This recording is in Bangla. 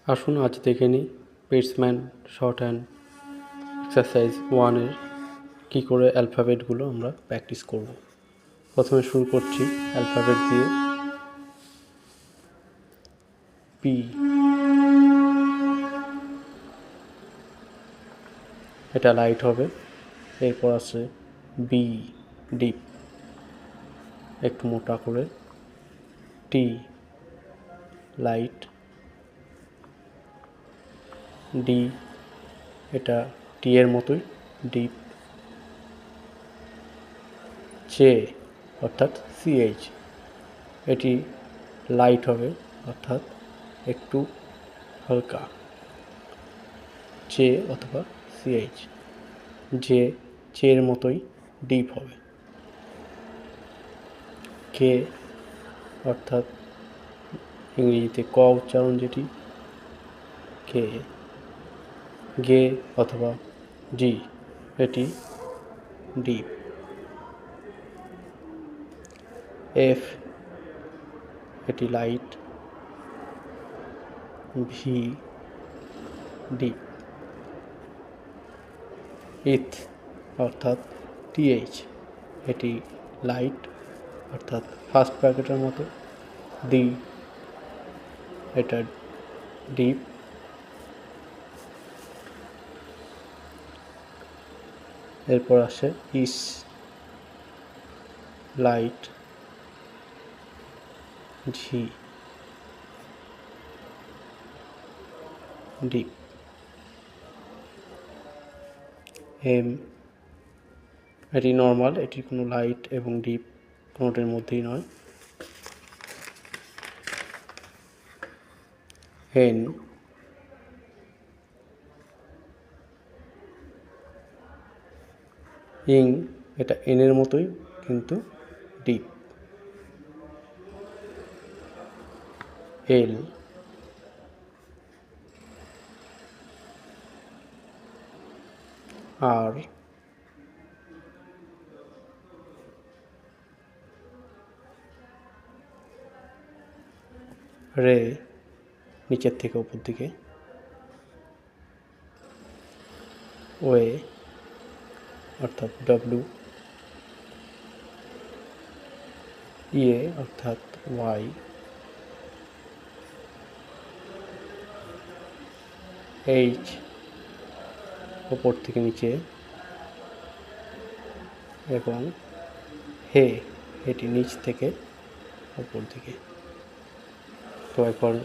আসুন আজ দেখে নিই পেটসম্যান শর্ট হ্যান্ড এক্সারসাইজ 1-এর কী করে অ্যালফাবেটগুলো আমরা প্র্যাকটিস করব। প্রথমে শুরু করছি অ্যালফাবেট দিয়ে। পি, এটা লাইট হবে। এরপর আছে বি, ডিপ, একটু মোটা করে। টি, লাইট। ডি, এটা টি এর মতোই ডিপ। জে অর্থাৎ সিএইচ, এটি লাইট হবে অর্থাৎ একটু হালকা। জে অথবা সিএইচ, জে চের মতোই ডিপ হবে। কে অর্থাৎ ইংরেজিতে ক উচ্চারণ যেটি, কে। গে অথবা জি, এটি ডিপ। এফ, এটি লাইট। V, deep. ইথ অর্থাৎ টিএইচ, এটি লাইট অর্থাৎ ফার্স্ট ব্র্যাকেটের মতো। ডি, এটা ডিপ। এরপর আসে ইস, লাইট। ঝি, ডিপ। এম, এটি নর্মাল, এটি কোনো লাইট এবং ডিপ কোনোটির মধ্যেই নয়। এন, ইং, এটা এনের মতোই কিন্তু ডিপ। এল, আর, রে, নিচের থেকে উপর দিকে। ওয়ে অর্থাৎ ডব্লিউ। ইয়ে অর্থাৎ ওয়াই। এইচ, ওপর থেকে নিচে। এবং হে, এটি নিচ থেকে ওপর দিকে। তো এখন